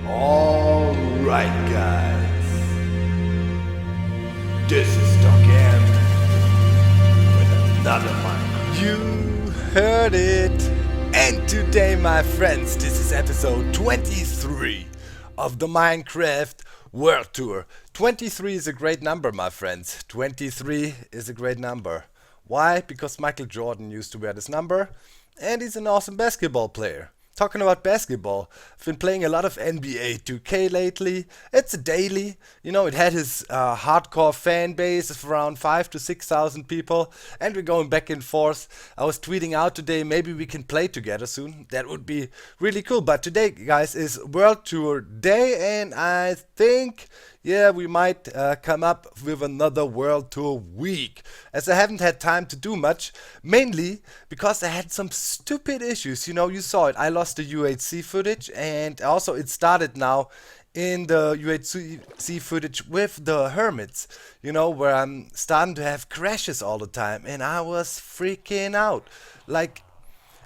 Alright guys, this is Docm with another Minecraft. You heard it! And today my friends, this is episode 23 of the Minecraft World Tour. 23 is a great number, my friends. 23 is a great number. Why? Because Michael Jordan used to wear this number and he's an awesome basketball player. Talking about basketball, I've been playing a lot of NBA 2K lately. It's a daily, it had his hardcore fan base of around 5 to 6,000 people, and we're going back and forth. I was tweeting out today, maybe we can play together soon. That would be really cool. But today, guys, is World Tour Day, and I think, we might come up with another World Tour week, as I haven't had time to do much, mainly because I had some stupid issues. You saw it. I lost the UHC footage, and also it started now in the UHC footage with the hermits, where I'm starting to have crashes all the time, and I was freaking out. Like,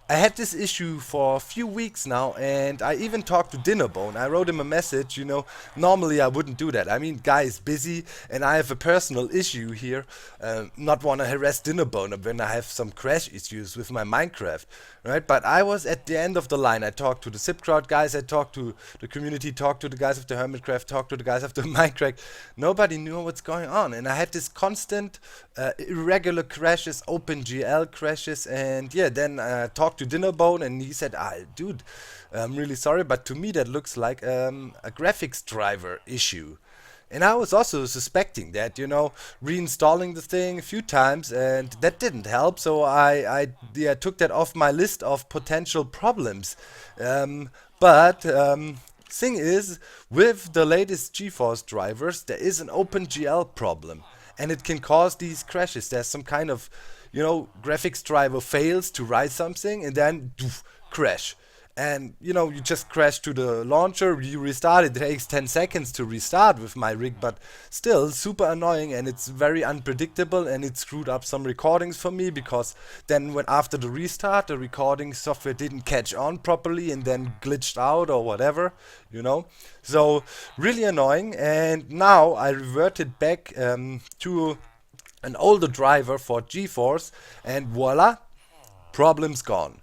I had this issue for a few weeks now, and I even talked to Dinnerbone. I wrote him a message, normally I wouldn't do that. I mean, guy is busy, and I have a personal issue here. Not want to harass Dinnerbone when I have some crash issues with my Minecraft, right? But I was at the end of the line. I talked to the ZipKrowd guys, I talked to the community, talked to the guys of the Hermitcraft, talked to the guys of the Minecraft. Nobody knew what's going on, and I had this constant irregular crashes, OpenGL crashes, and then I talked to Dinnerbone, and he said, dude, I'm really sorry, but to me that looks like a graphics driver issue. And I was also suspecting that, reinstalling the thing a few times, and that didn't help, so I took that off my list of potential problems. But thing is, with the latest GeForce drivers, there is an OpenGL problem, and it can cause these crashes. There's some kind of, graphics driver fails to write something, and then crash. And you just crash to the launcher, you restart, it takes 10 seconds to restart with my rig, but still super annoying, and it's very unpredictable, and it screwed up some recordings for me, because then when after the restart, the recording software didn't catch on properly and then glitched out or whatever, so really annoying. And now I reverted back to an older driver for GeForce, and voila, problem's gone.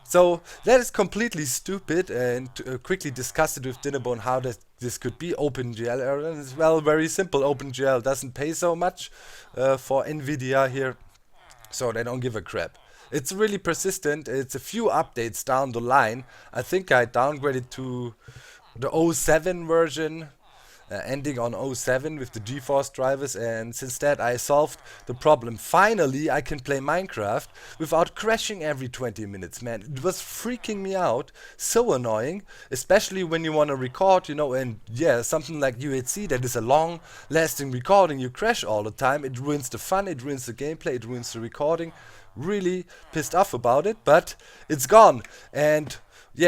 So that is completely stupid, and quickly discussed it with Dinnerbone how this could be OpenGL error. And it's very simple. OpenGL doesn't pay so much for Nvidia here, so they don't give a crap. It's really persistent. It's a few updates down the line. I think I downgraded to the 07 version, ending on 07 with the GeForce drivers, and since that I solved the problem. Finally I can play Minecraft without crashing every 20 minutes, man. It was freaking me out, so annoying, especially when you want to record, and something like UHC that is a long lasting recording, you crash all the time, it ruins the fun, it ruins the gameplay, it ruins the recording. Really pissed off about it, but it's gone. And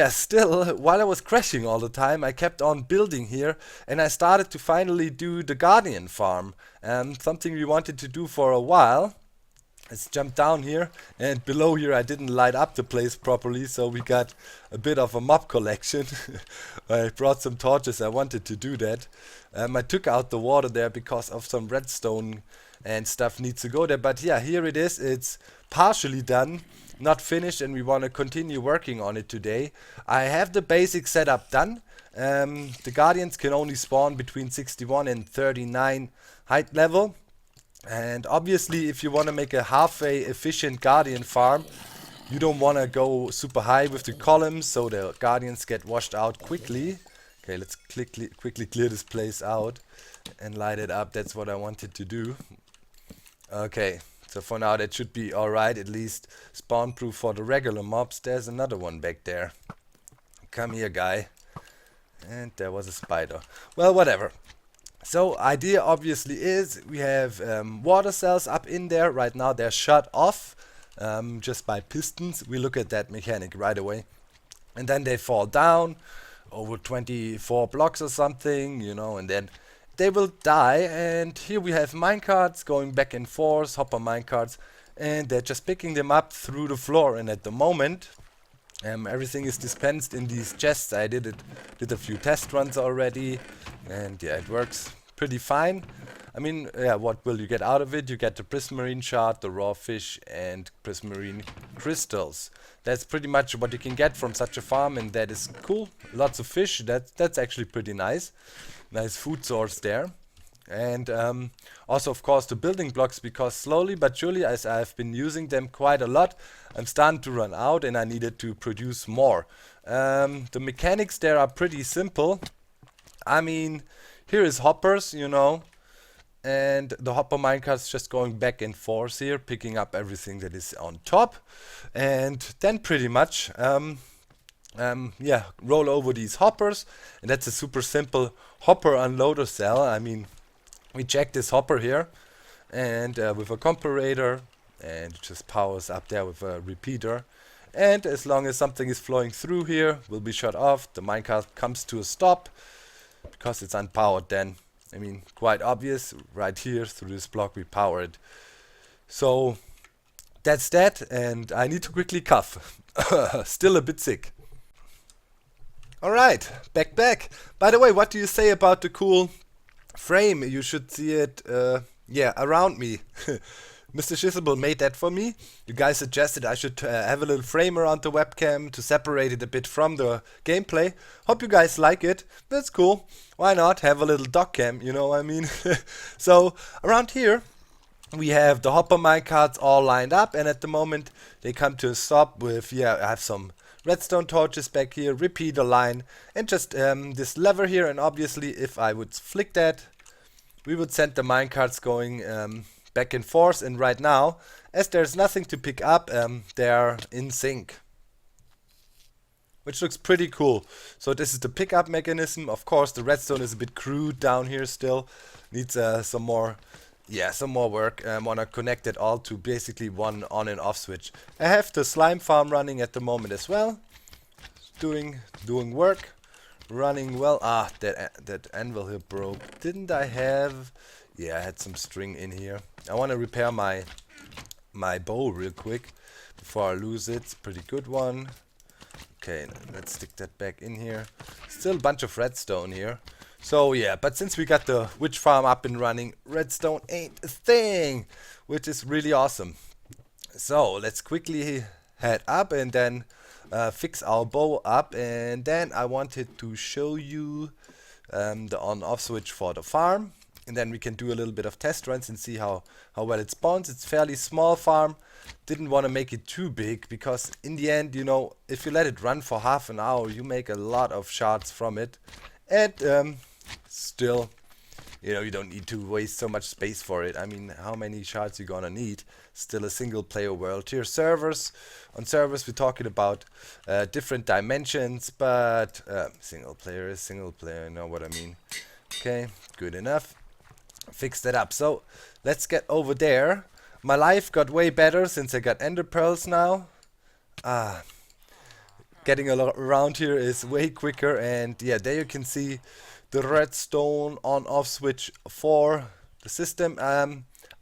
still, while I was crashing all the time, I kept on building here, and I started to finally do the Guardian farm, something we wanted to do for a while. Let's jump down here, and below here I didn't light up the place properly, so we got a bit of a mob collection. I brought some torches, I wanted to do that. I took out the water there because of some redstone and stuff needs to go there, but here it is. It's partially done, not finished, and we want to continue working on it today. I have the basic setup done. The Guardians can only spawn between 61 and 39 height level, and obviously if you want to make a halfway efficient Guardian farm, you don't want to go super high with the columns, so the Guardians get washed out quickly. Okay, let's quickly clear this place out and light it up. That's what I wanted to do. Okay, so for now that should be alright, at least spawn proof for the regular mobs. There's another one back there. Come here, guy. And there was a spider. Well, whatever. So idea obviously is we have water cells up in there. Right now they're shut off just by pistons. We look at that mechanic right away. And then they fall down over 24 blocks or something, and then they will die. And here we have minecarts going back and forth, hopper minecarts, and they're just picking them up through the floor. And at the moment Everything is dispensed in these chests. I did a few test runs already, and yeah, it works pretty fine. I mean, yeah, what will you get out of it? You get the prismarine shard, the raw fish, and prismarine crystals. That's pretty much what you can get from such a farm, and that is cool. Lots of fish. That's actually pretty nice. Nice food source there. And also, of course, the building blocks, because slowly but surely, as I've been using them quite a lot, I'm starting to run out and I needed to produce more. The mechanics there are pretty simple. I mean, here is hoppers, you know, and the hopper minecart's just going back and forth here, picking up everything that is on top, and then pretty much yeah, roll over these hoppers, and that's a super simple hopper unloader cell. I mean, we check this hopper here, and with a CoderRaider, and it just powers up there with a repeater. And as long as something is flowing through here, will be shut off. The minecart comes to a stop because it's unpowered. Then, I mean, quite obvious. Right here through this block, we power it. So that's that, and I need to quickly cough. Still a bit sick. Alright, back. By the way, what do you say about the cool frame? You should see it, yeah, around me. Mr. Shizzable made that for me. You guys suggested I should have a little frame around the webcam to separate it a bit from the gameplay. Hope you guys like it. That's cool. Why not have a little Docm, you know what I mean? So, around here, we have the hopper minecarts all lined up, and at the moment they come to a stop with, yeah, I have some redstone torches back here, repeater line, and just this lever here, and obviously if I would flick that, we would send the minecarts going back and forth, and right now, as there's nothing to pick up, they're in sync. Which looks pretty cool. So this is the pickup mechanism. Of course, the redstone is a bit crude down here still. Needs some more work. Wanna connect it all to basically one on and off switch. I have the slime farm running at the moment as well. Doing work. Running well. Ah, that anvil here broke. Didn't I have... Yeah, I had some string in here. I want to repair my bow real quick before I lose it. It's a pretty good one. Okay, let's stick that back in here. Still a bunch of redstone here. So yeah, but since we got the witch farm up and running, redstone ain't a thing, which is really awesome. So let's quickly head up and then fix our bow up, and then I wanted to show you the on-off switch for the farm, and then we can do a little bit of test runs and see how well it spawns. It's fairly small farm. Didn't want to make it too big because in the end, you know, if you let it run for half an hour, you make a lot of shards from it, and still, you know, you don't need to waste so much space for it. I mean, how many shards you gonna need? Still a single player world here. Servers, on servers we're talking about different dimensions, but single player is single player, you know what I mean. Okay, good enough. Fix that up. So let's get over there. My life got way better since I got ender pearls now. Getting around here is way quicker, and yeah, there you can see the redstone on-off switch for the system.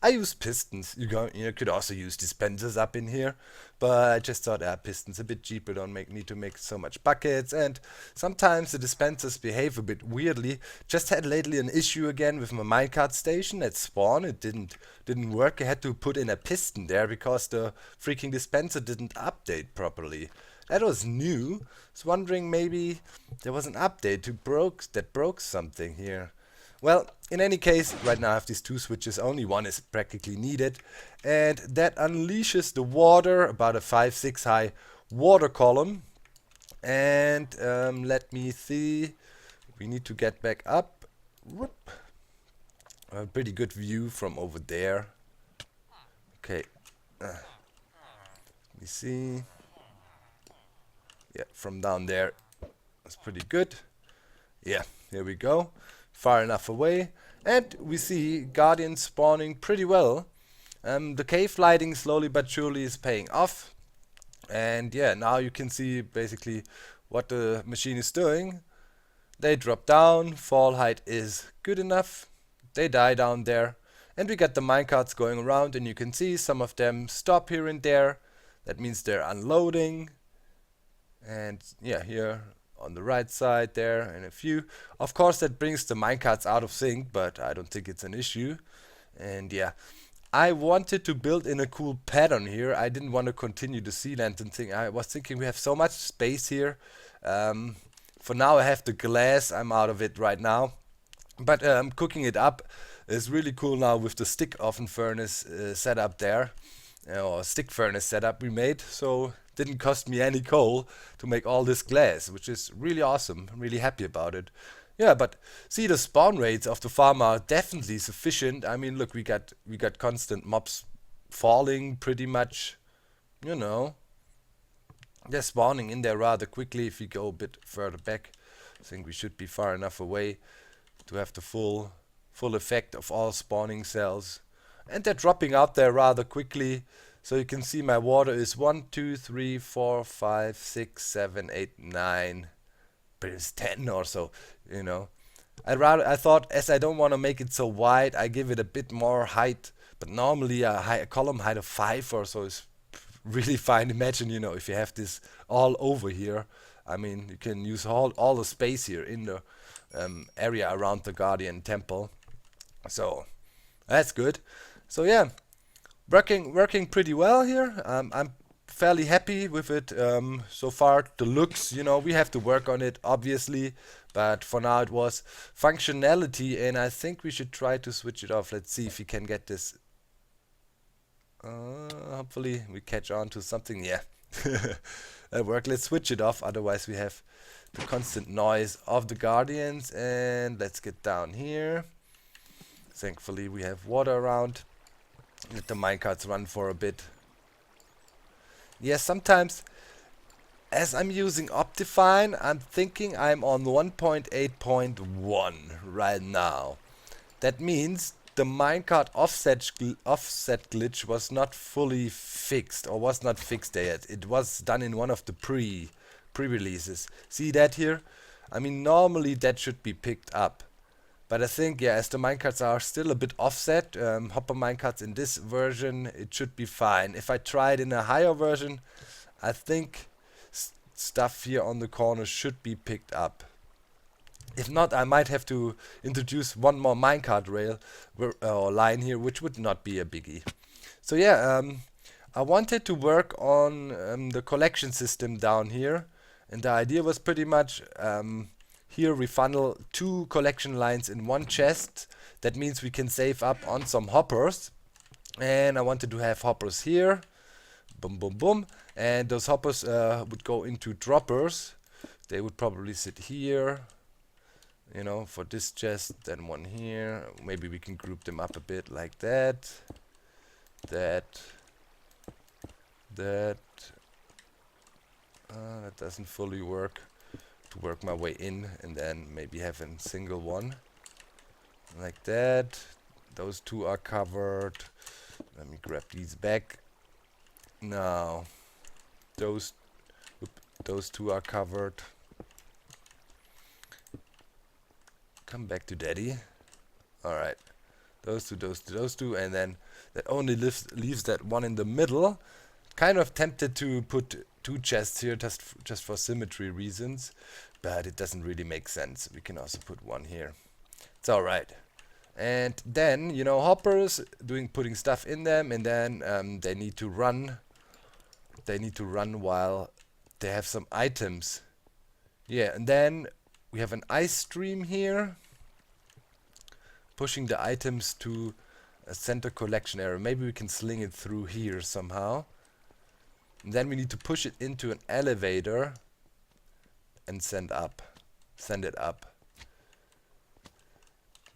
I use pistons. You could also use dispensers up in here, but I just thought pistons a bit cheaper, don't need to make so much buckets, and sometimes the dispensers behave a bit weirdly. Just had lately an issue again with my minecart station at spawn. It didn't work. I had to put in a piston there because the freaking dispenser didn't update properly. That was new. I was wondering maybe there was an update that broke something here. Well, in any case, right now I have these two switches, only one is practically needed, and that unleashes the water, about a 5-6 high water column. And let me see, we need to get back up. Whoop. A pretty good view from over there. Okay, let me see. Yeah, from down there, that's pretty good. Yeah, here we go. Far enough away, and we see guardians spawning pretty well. The cave lighting slowly but surely is paying off, and yeah, now you can see basically what the machine is doing. They drop down, fall height is good enough, they die down there, and we got the minecarts going around, and you can see some of them stop here and there. That means they're unloading. And yeah, here on the right side there, and a few. Of course, that brings the minecarts out of sync, but I don't think it's an issue. And yeah, I wanted to build in a cool pattern here. I didn't want to continue the sea lantern thing. I was thinking we have so much space here. Um, for now, I have the glass. I'm out of it right now. But cooking it up is really cool now with the stick oven furnace setup there, or stick furnace setup we made. So didn't cost me any coal to make all this glass, which is really awesome. I'm really happy about it. Yeah, but see, the spawn rates of the farm are definitely sufficient. I mean, look, we got constant mobs falling pretty much. You know, they're spawning in there rather quickly. If we go a bit further back, I think we should be far enough away to have the full effect of all spawning cells. And they're dropping out there rather quickly. So you can see my water is 1, 2, 3, 4, 5, 6, 7, 8, 9. But it's 10 or so, you know. I thought, as I don't want to make it so wide, I give it a bit more height. But normally a column height of 5 or so is really fine. Imagine, you know, if you have this all over here. I mean, you can use all the space here in the area around the Guardian Temple. So that's good. So yeah, working pretty well here. I'm fairly happy with it so far. The looks, you know, we have to work on it obviously, but for now it was functionality, and I think we should try to switch it off. Let's see if we can get this. Hopefully we catch on to something. Yeah, that worked. Let's switch it off, otherwise we have the constant noise of the Guardians. And let's get down here. Thankfully we have water around. Let the minecarts run for a bit. Yeah, sometimes as I'm using Optifine, I'm thinking I'm on 1.8.1 right now. That means the minecart offset glitch was not fully fixed, or was not fixed yet. It was done in one of the pre-releases. See that here? I mean, normally that should be picked up. But I think, yeah, as the minecarts are still a bit offset, hopper minecarts in this version, it should be fine. If I try it in a higher version, I think stuff here on the corner should be picked up. If not, I might have to introduce one more minecart rail or line here, which would not be a biggie. So yeah, I wanted to work on the collection system down here, and the idea was pretty much here we funnel 2 collection lines in one chest. That means we can save up on some hoppers, and I wanted to have hoppers here, boom boom boom, and those hoppers would go into droppers. They would probably sit here, you know, for this chest, then one here. Maybe we can group them up a bit like that, that doesn't fully work. To work my way in, and then maybe have a single one like that. Those 2 are covered. Let me grab these back. Now those 2 are covered. Come back to daddy. Alright, those two, and then that only leaves that one in the middle. Kind of tempted to put 2 chests here just for symmetry reasons, but it doesn't really make sense. We can also put one here. It's alright. And then, you know, hoppers putting stuff in them, and then they need to run. They need to run while they have some items. Yeah, and then we have an ice stream here, pushing the items to a center collection area. Maybe we can sling it through here somehow. And then we need to push it into an elevator and send it up.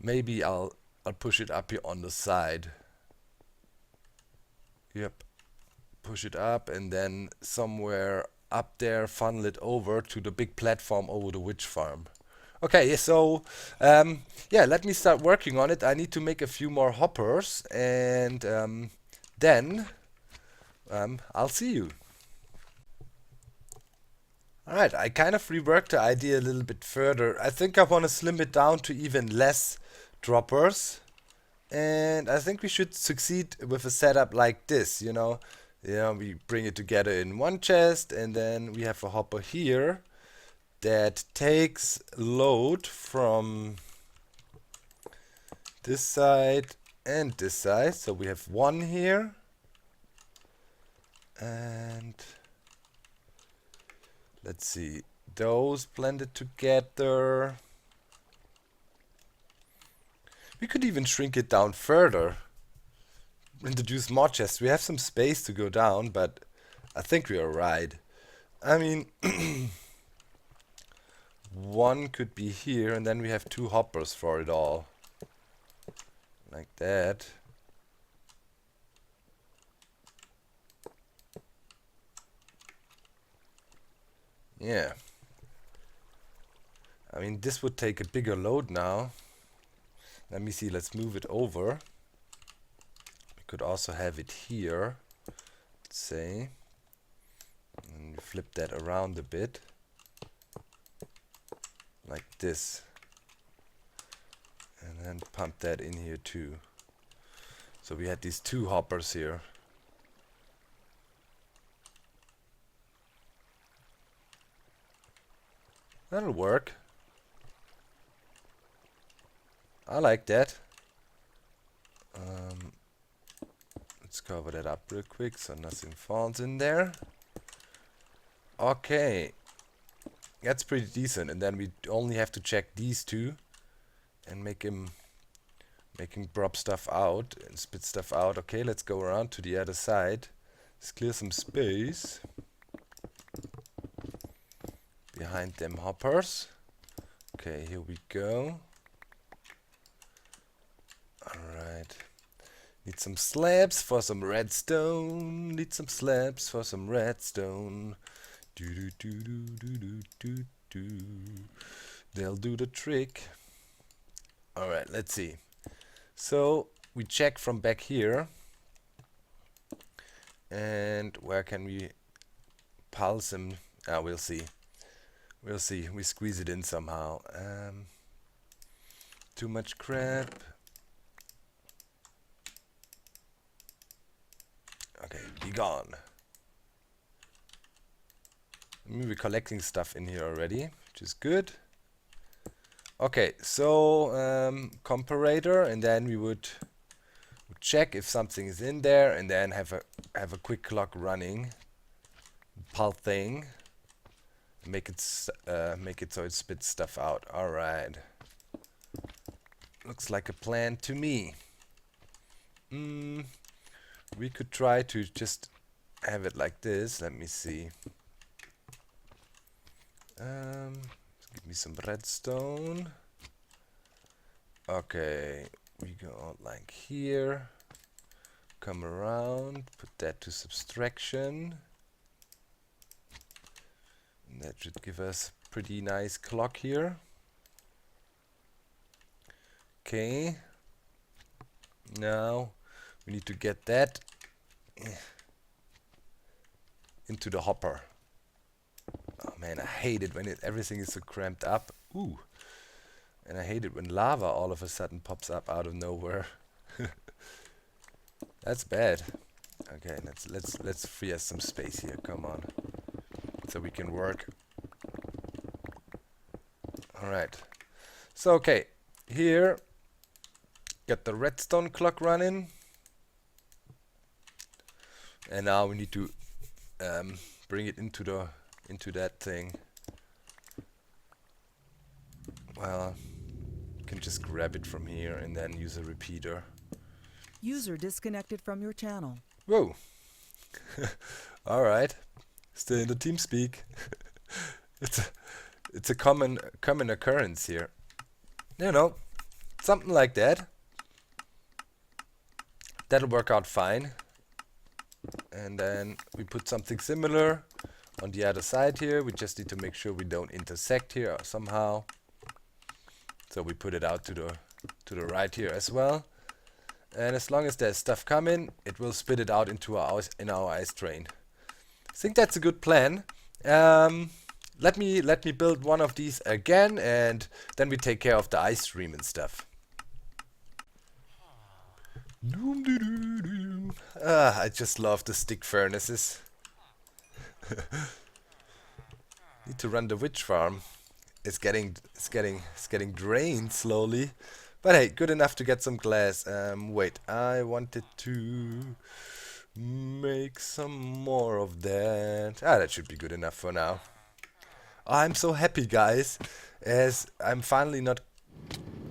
Maybe I'll push it up here on the side. Yep. Push it up, and then somewhere up there funnel it over to the big platform over the witch farm. Okay, so yeah, let me start working on it. I need to make a few more hoppers, and then I'll see you. Alright, I kind of reworked the idea a little bit further. I think I want to slim it down to even less droppers. And I think we should succeed with a setup like this, you know. Yeah, we bring it together in one chest, and then we have a hopper here that takes load from this side and this side. So we have one here, and let's see, those blended together. We could even shrink it down further, introduce more chests. We have some space to go down, but I think we are right. I mean, one could be here, and then we have two hoppers for it all. Like that. Yeah. I mean, this would take a bigger load now. Let me see, let's move it over. We could also have it here, let's say. And flip that around a bit. Like this. And then pump that in here too. So we had these two hoppers here. That'll work. I like that. Let's cover that up real quick so nothing falls in there. Okay. That's pretty decent. And then we only have to check these two and make him drop stuff out and spit stuff out. Okay, let's go around to the other side. Let's clear some space behind them hoppers. Okay, here we go. Alright. Need some slabs for some redstone. Need some slabs for some redstone. Do do do do do do do do. They'll do the trick. Alright, let's see. So we check from back here. And where can we pulse him? Ah, we'll see. We'll see. We squeeze it in somehow. Too much crap. Okay, be gone. We're collecting stuff in here already, which is good. Okay, so CoderRaider, and then we would check if something is in there, and then have a quick clock running. Pulse thing. Make it so it spits stuff out. All right. Looks like a plan to me. We could try to just have it like this. Let me see. Give me some redstone. Okay, we go out like here. Come around, put that to subtraction. And that should give us a pretty nice clock here. Okay. Now we need to get that into the hopper. Oh man, I hate it when everything is so cramped up. Ooh. And I hate it when lava all of a sudden pops up out of nowhere. That's bad. Okay, let's free us some space here. Come on. So we can work. Alright. So okay. Here get the redstone clock running. And now we need to bring it into that thing. Well, you can just grab it from here and then use a repeater. User disconnected from your channel. Whoa. Alright. Still in the team speak. It's a common occurrence here. You know, something like that. That'll work out fine. And then we put something similar on the other side here. We just need to make sure we don't intersect here somehow. So we put it out to the right here as well. And as long as there's stuff coming, it will spit it out into our ice train. I think that's a good plan. Let me build one of these again, and then we take care of the ice stream and stuff. Doom doo doo doo. Ah, I just love the stick furnaces. Need to run the witch farm. It's getting drained slowly. But hey, good enough to get some glass. Wait, I wanted to make some more of that. Ah, that should be good enough for now. I'm so happy, guys, as I'm finally not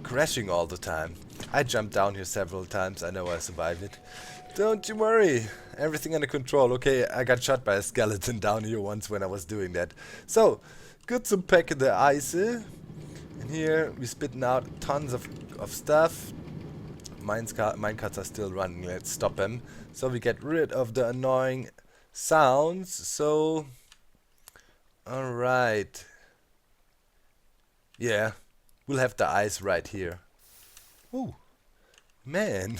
crashing all the time. I jumped down here several times. I know I survived it. Don't you worry. Everything under control. Okay, I got shot by a skeleton down here once when I was doing that. So, good to pack in the ice. And here we're spitting out tons of stuff. Minecarts are still running. Let's stop them. So we get rid of the annoying sounds. So, alright. Yeah, we'll have the ice right here. Oh, man.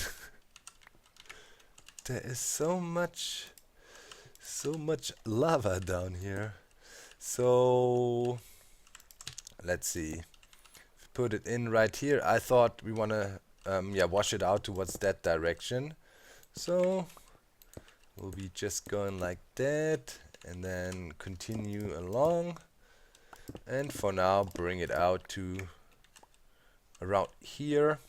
There is so much lava down here. So, let's see. Put it in right here. I thought we wanna wash it out towards that direction. So we'll be just going like that and then continue along. And for now bring it out to around here.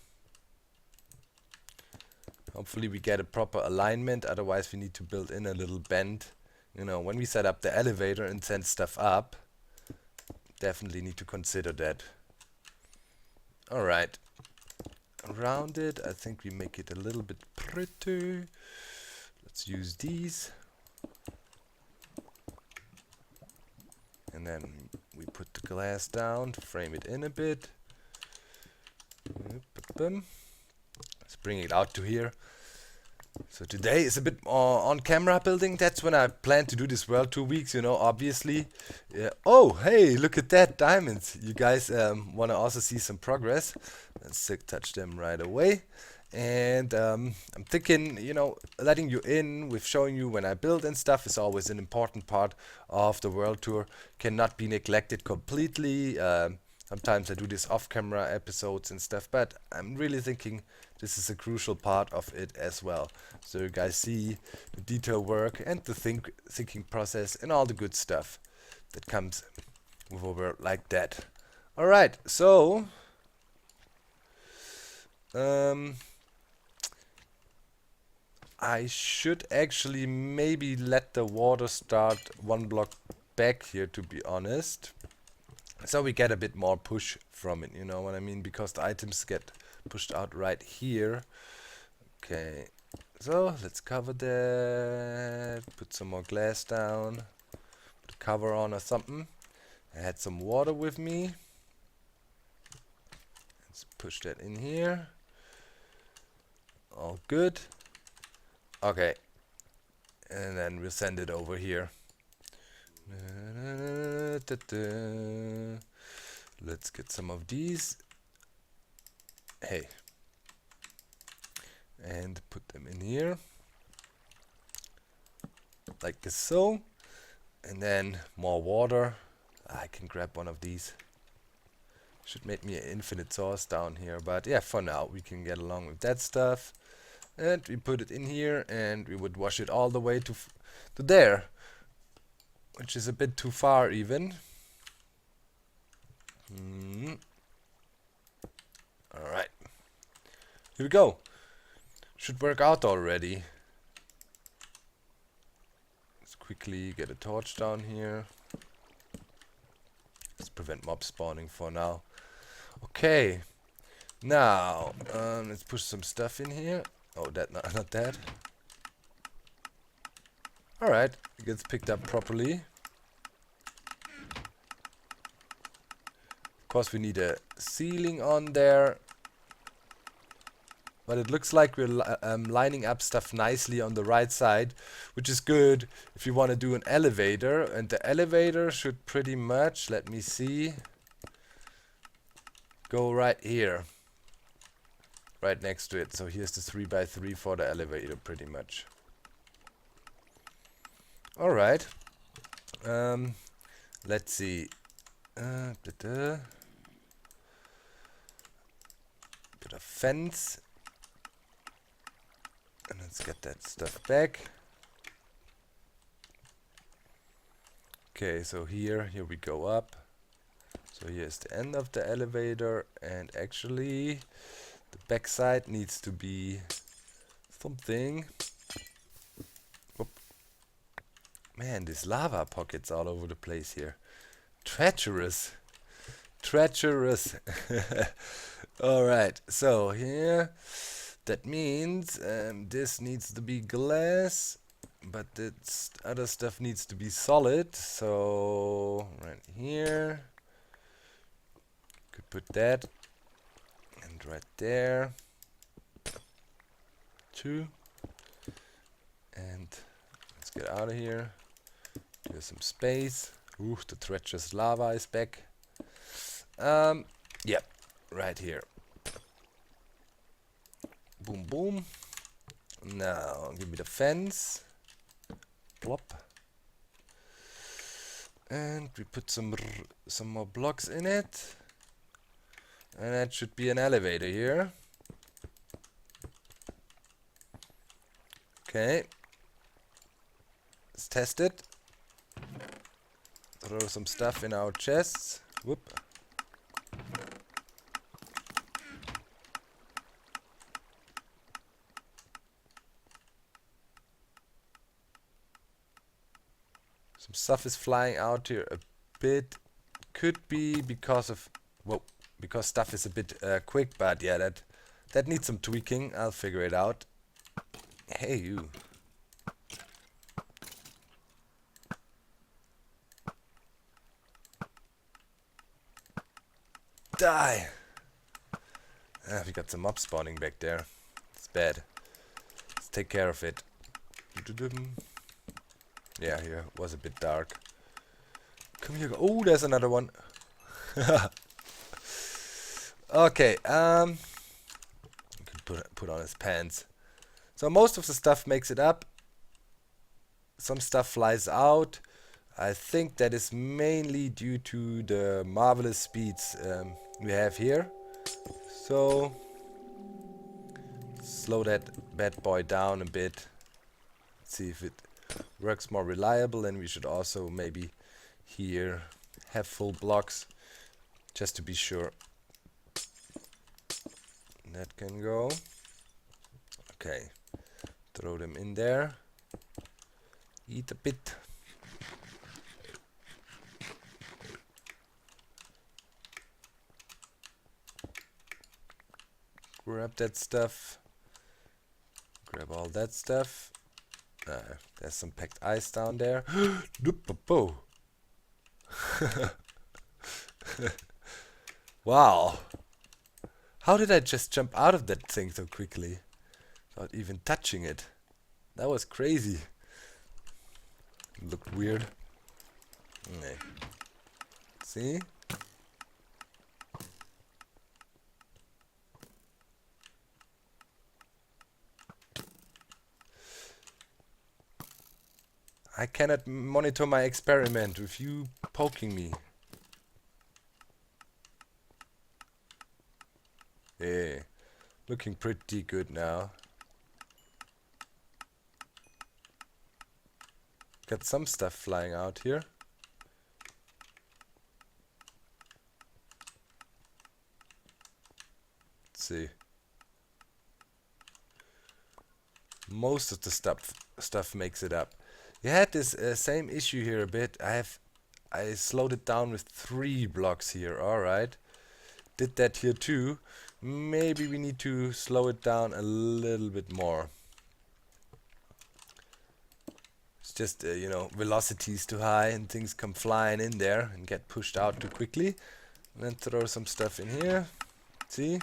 Hopefully we get a proper alignment, otherwise we need to build in a little bend. You know, when we set up the elevator and send stuff up, definitely need to consider that. Alright. Around it, I think we make it a little bit pretty. Let's use these. And then we put the glass down to frame it in a bit. Let's bring it out to here. So today is a bit more on camera building. That's when I plan to do this world 2 weeks, you know, obviously. Yeah. Oh, hey, look at that, diamonds. You guys want to also see some progress. Let's touch them right away. And I'm thinking, you know, letting you in with showing you when I build and stuff is always an important part of the world tour. Cannot be neglected completely. Sometimes I do this off-camera episodes and stuff, but I'm really thinking this is a crucial part of it as well. So you guys see the detail work and the thinking process and all the good stuff that comes with a world like that. Alright, so I should actually maybe let the water start one block back here, to be honest. So we get a bit more push from it, you know what I mean? Because the items get pushed out right here. Okay, so let's cover that. Put some more glass down. Put a cover on or something. I had some water with me. Let's push that in here. All good. Okay, and then we'll send it over here. Let's get some of these. Hey. And put them in here. Like this, so. And then more water. I can grab one of these. Should make me an infinite source down here. But yeah, for now we can get along with that stuff. And we put it in here and we would wash it all the way to there. Which is a bit too far even. Alright. Here we go. Should work out already. Let's quickly get a torch down here. Let's prevent mob spawning for now. Okay. Now, let's push some stuff in here. Oh, not that. Alright, it gets picked up properly. Of course we need a ceiling on there. But it looks like we're lining up stuff nicely on the right side, which is good if you want to do an elevator. And the elevator should pretty much, let me see, go right here. Right next to it. So here's the 3x3 for the elevator pretty much. Alright. Let's see. Put a fence. And let's get that stuff back. Okay, so here we go up. So here's the end of the elevator, and actually the backside needs to be something. Whoop. Man, these lava pockets all over the place here. Treacherous. Treacherous. Alright, so here, that means this needs to be glass, but this other stuff needs to be solid. So right here, could put that, and right there, 2. And let's get out of here. There's some space. Ooh, the treacherous lava is back. Yep, right here. Boom, boom. Now, give me the fence. Plop. And we put some more blocks in it. And that should be an elevator here. Okay. Let's test it. Throw some stuff in our chests. Whoop. Some stuff is flying out here a bit. Could be because of... Whoa. Because stuff is a bit quick, but yeah, that needs some tweaking. I'll figure it out. Hey, you. Die! Ah, we got some mob spawning back there. It's bad. Let's take care of it. Yeah, here was a bit dark. Come here. Oh, there's another one. Okay, can put on his pants. So most of the stuff makes it up. Some stuff flies out. I think that is mainly due to the marvelous speeds we have here. So slow that bad boy down a bit. See if it works more reliable, and we should also maybe here have full blocks just to be sure. That can go. Okay, throw them in there. Eat a bit. Grab that stuff. Grab all that stuff. There's some packed ice down there. Wow. How did I just jump out of that thing so quickly? Without even touching it. That was crazy. It looked weird. Nee. See? I cannot monitor my experiment with you poking me. Yeah, looking pretty good now. Got some stuff flying out here. Let's see. Most of the stuff makes it up. You had this same issue here a bit. I slowed it down with 3 blocks here. Alright. Did that here too. Maybe we need to slow it down a little bit more. It's just, you know, velocity is too high and things come flying in there and get pushed out too quickly. And then throw some stuff in here. See?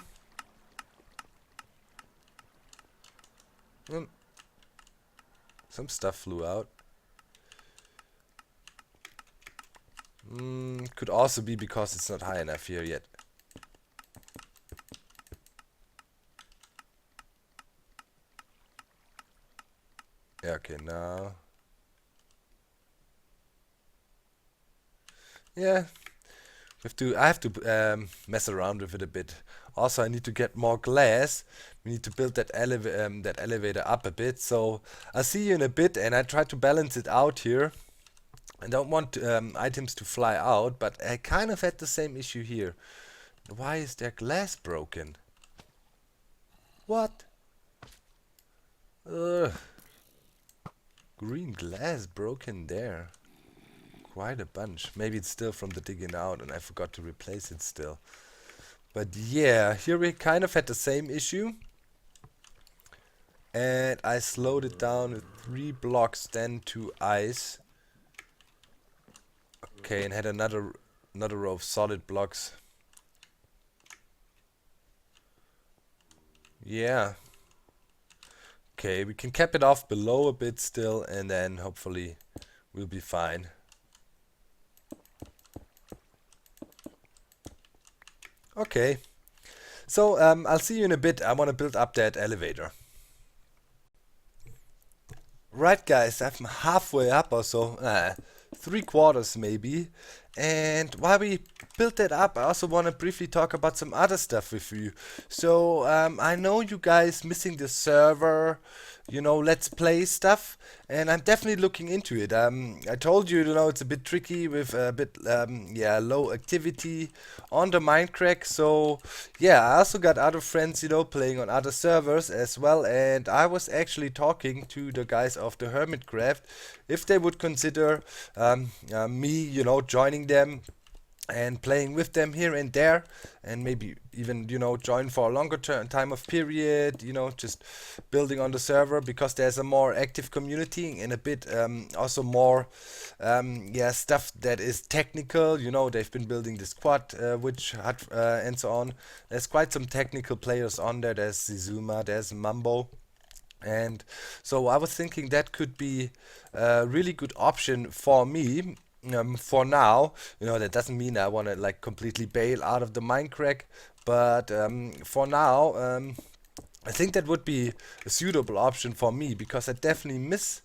Some stuff flew out. Could also be because it's not high enough here yet. Yeah, okay, now. Yeah, I have to mess around with it a bit. Also, I need to get more glass. We need to build that elevator up a bit. So I'll see you in a bit, and I try to balance it out here. I don't want items to fly out, but I kind of had the same issue here. Why is there glass broken? What? Ugh. Green glass broken there. Quite a bunch. Maybe it's still from the digging out and I forgot to replace it still. But yeah, here we kind of had the same issue. And I slowed it down with 3 blocks, then to ice. Okay, and had another row of solid blocks. Yeah. Okay, we can cap it off below a bit still, and then hopefully we'll be fine. Okay. So I'll see you in a bit. I want to build up that elevator. Right, guys, I'm halfway up or so, 3/4 maybe. And while we build that up, I also want to briefly talk about some other stuff with you. So I know you guys missing the server, let's play stuff, and I'm definitely looking into it. I told you, it's a bit tricky with a bit low activity on the Minecraft. So yeah, I also got other friends, playing on other servers as well, and I was actually talking to the guys of the Hermitcraft if they would consider me, joining them and playing with them here and there, and maybe even join for a longer time of period, just building on the server, because there's a more active community and a bit also more stuff that is technical. They've been building this quad which had and so on. There's quite some technical players on there. There's Zizuma, there's Mambo. And so I was thinking that could be a really good option for me. For now, that doesn't mean I want to like completely bail out of the Minecraft, but for now, I think that would be a suitable option for me, because I definitely miss,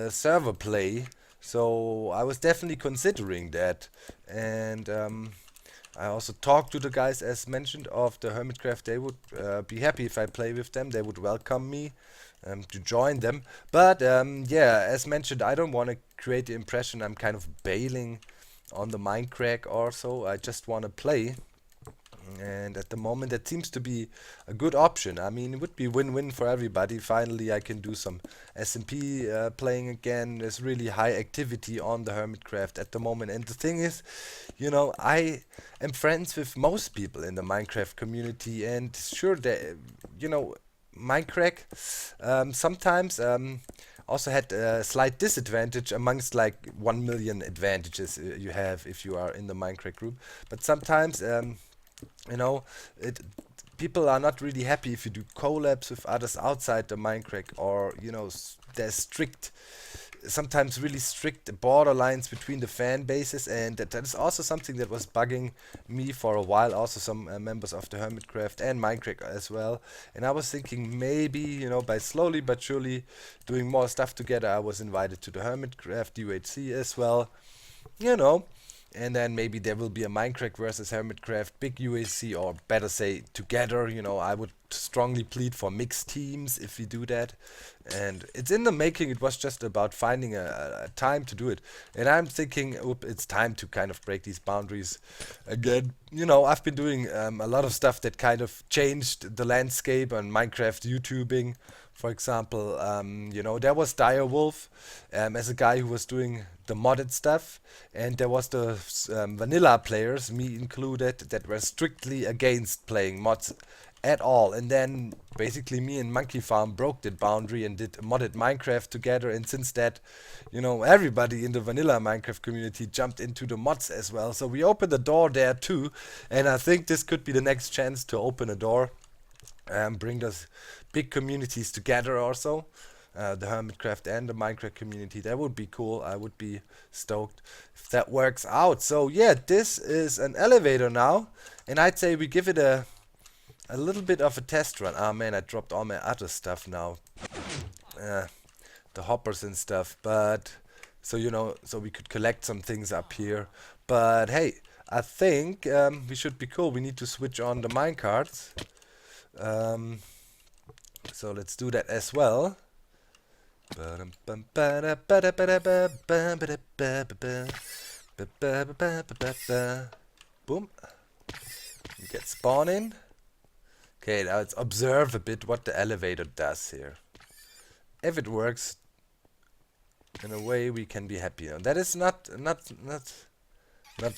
server play. So I was definitely considering that, and I also talked to the guys, as mentioned, of the Hermitcraft. They would be happy if I play with them. They would welcome me to join them. But as mentioned, I don't want to create the impression I'm kind of bailing on the Minecraft or so. I just want to play. And at the moment, that seems to be a good option. I mean, it would be win-win for everybody. Finally, I can do some SMP playing again. There's really high activity on the Hermitcraft at the moment. And the thing is, I am friends with most people in the Minecraft community. And sure, Minecraft sometimes also had a slight disadvantage amongst like 1 million advantages you have if you are in the Minecraft group. But sometimes people are not really happy if you do collabs with others outside the Minecraft, or there's sometimes really strict borderlines between the fan bases, and that is also something that was bugging me for a while. Also some members of the Hermitcraft and Minecraft as well, and I was thinking maybe by slowly but surely doing more stuff together. I was invited to the Hermitcraft UHC as well, and then maybe there will be a Minecraft versus Hermitcraft big UAC, or better say together. I would strongly plead for mixed teams if we do that. And it's in the making. It was just about finding a time to do it. And I'm thinking, it's time to kind of break these boundaries again. I've been doing a lot of stuff that kind of changed the landscape on Minecraft YouTubing. For example, there was Direwolf as a guy who was doing the modded stuff, and there was the vanilla players, me included, that were strictly against playing mods at all. And then basically me and Monkey Farm broke that boundary and did modded Minecraft together, and since that, everybody in the vanilla Minecraft community jumped into the mods as well. So we opened the door there too, and I think this could be the next chance to open a door and bring those big communities together also. The Hermitcraft and the Minecraft community. That would be cool. I would be stoked if that works out. So yeah, this is an elevator now, and I'd say we give it a little bit of a test run. Ah man, I dropped all my other stuff now, the hoppers and stuff. But so so we could collect some things up here. But hey, I think we should be cool. We need to switch on the minecarts. So let's do that as well. Boom. You get spawn in. Okay, now let's observe a bit what the elevator does here. If it works in a way, we can be happy. Now, that is not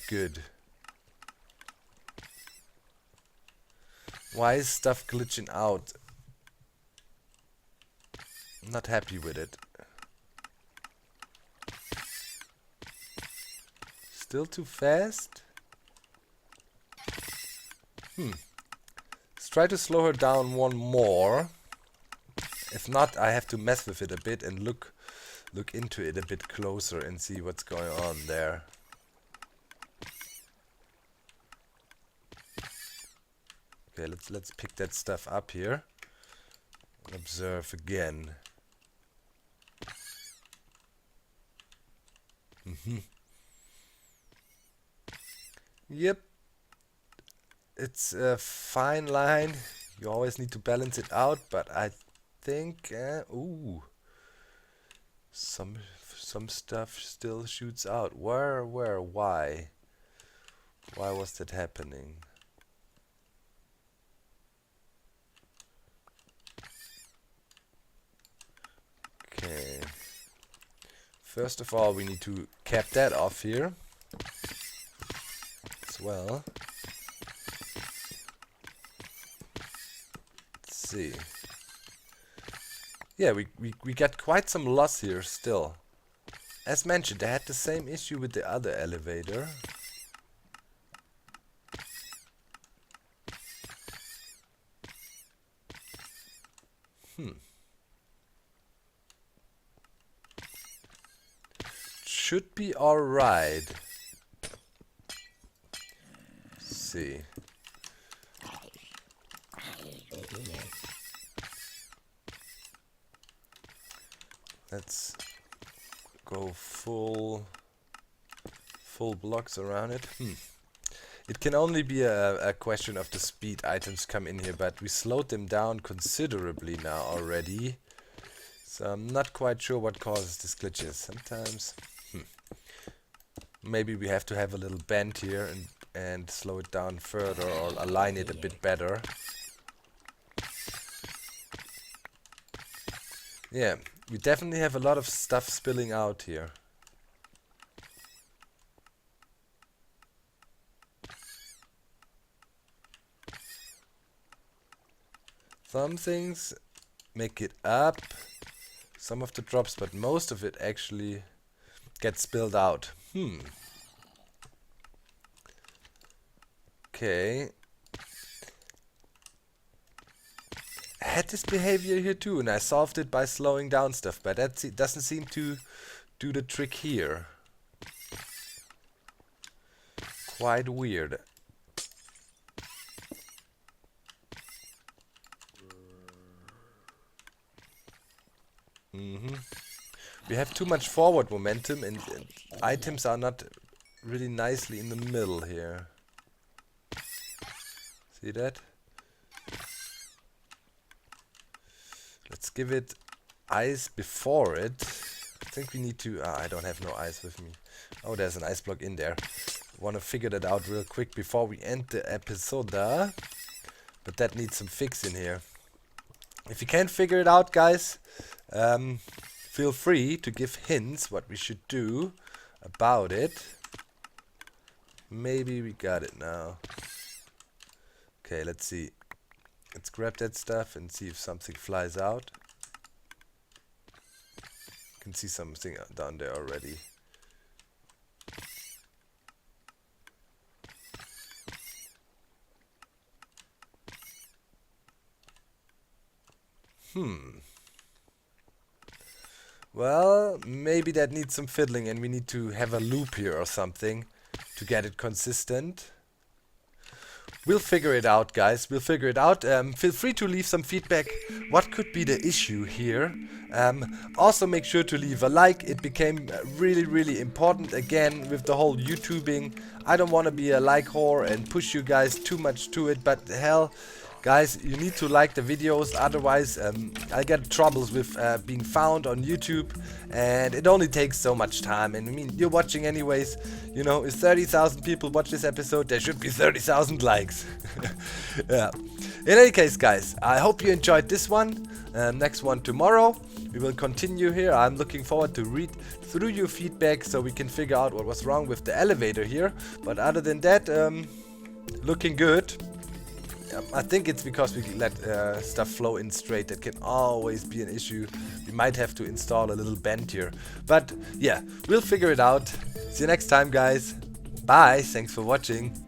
good. Why is stuff glitching out? I'm not happy with it. Still too fast? Let's try to slow her down one more. If not, I have to mess with it a bit and look into it a bit closer and see what's going on there. Okay, let's pick that stuff up here. Observe again. Yep. It's a fine line. You always need to balance it out, but I think ooh, some stuff still shoots out. Why was that happening? Okay. First of all, we need to cap that off here as well. Let's see. Yeah, we got quite some loss here still. As mentioned, I had the same issue with the other elevator. Should be alright. See. Let's go full blocks around it. It can only be a question of the speed items come in here, but we slowed them down considerably now already. So I'm not quite sure what causes this glitches. Sometimes maybe we have to have a little bend here and slow it down further or align it a bit better. Yeah, we definitely have a lot of stuff spilling out here. Some things make it up, some of the drops, but most of it actually gets spilled out. Okay. I had this behavior here too, and I solved it by slowing down stuff, but that doesn't seem to do the trick here. Quite weird. We have too much forward momentum, and items are not really nicely in the middle here. See that? Let's give it ice before it. I think we need to... I don't have no ice with me. Oh, there's an ice block in there. Want to figure that out real quick before we end the episode. But that needs some fix in here. If you can't figure it out, guys, feel free to give hints what we should do about it. Maybe we got it now. Okay, let's see. Let's grab that stuff and see if something flies out. Can see something down there already. Well, maybe that needs some fiddling and we need to have a loop here or something to get it consistent. We'll figure it out, guys. We'll figure it out. Feel free to leave some feedback. What could be the issue here? Also make sure to leave a like. It became really, really important again with the whole YouTubing. I don't want to be a like whore and push you guys too much to it, but hell, guys, you need to like the videos, otherwise I get troubles with being found on YouTube, and it only takes so much time. And I mean, you're watching anyways, you know, if 30,000 people watch this episode, there should be 30,000 likes. Yeah. In any case, guys, I hope you enjoyed this one. Next one tomorrow. We will continue here. I'm looking forward to read through your feedback so we can figure out what was wrong with the elevator here. But other than that, looking good. I think it's because we let stuff flow in straight. That can always be an issue. We might have to install a little bend here. But yeah, we'll figure it out. See you next time, guys. Bye. Thanks for watching.